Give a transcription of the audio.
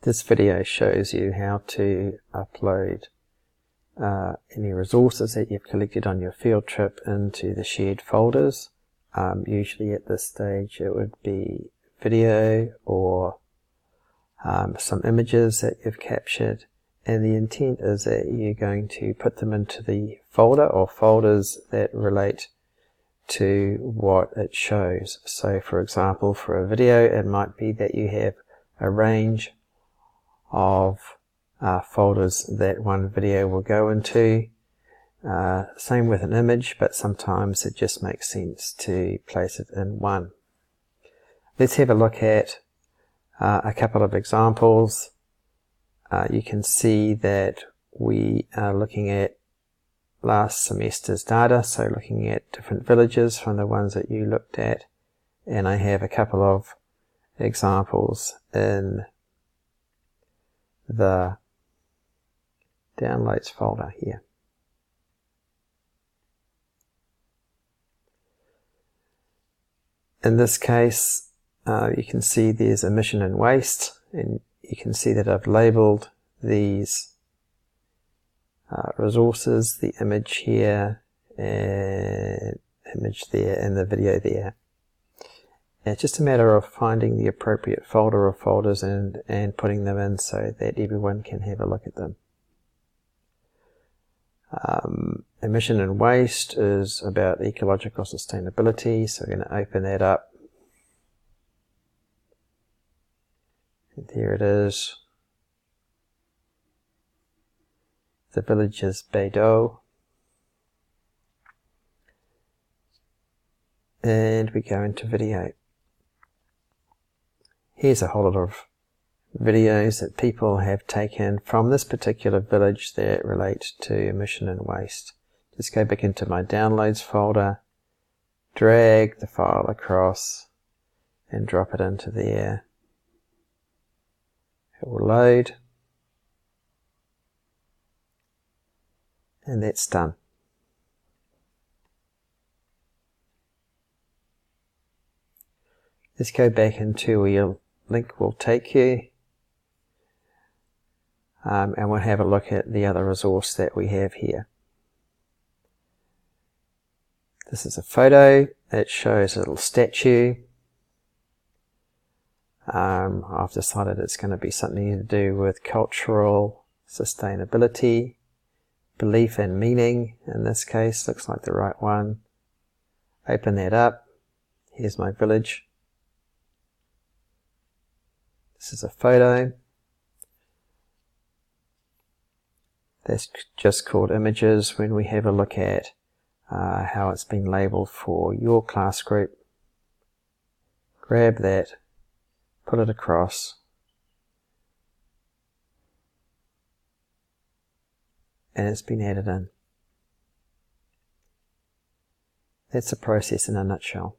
This video shows you how to upload any resources that you've collected on your field trip into the shared folders. Usually at this stage it would be video or some images that you've captured, and the intent is that you're going to put them into the folder or folders that relate to what it shows. So for example, for a video it might be that you have a range of folders that one video will go into. Same with an image, but sometimes it just makes sense to place it in one. Let's have a look at a couple of examples. You can see that we are looking at last semester's data, so looking at different villages from the ones that you looked at, and I have a couple of examples in the downloads folder here. In this case, you can see there's emission and waste, and you can see that I've labeled these resources, the image here, and image there, and the video there. It's just a matter of finding the appropriate folder or folders and putting them in so that everyone can have a look at them. Emission and waste is about ecological sustainability, so we're going to open that up. And there it is. The village is Beidou. And we go into video. Here's a whole lot of videos that people have taken from this particular village that relate to emission and waste. Just go back into my downloads folder, drag the file across and drop it into there. It will load, and that's done. Let's go back into where your link will take you, and we'll have a look at the other resource that we have here. This is a photo. It shows a little statue. I've decided it's going to be something to do with cultural sustainability, belief and meaning. In this case, looks like the right one. Open that up. Here's my village. This is a photo. That's just called images. When we have a look at how it's been labeled for your class group, grab that, put it across, and it's been added in. That's the process in a nutshell.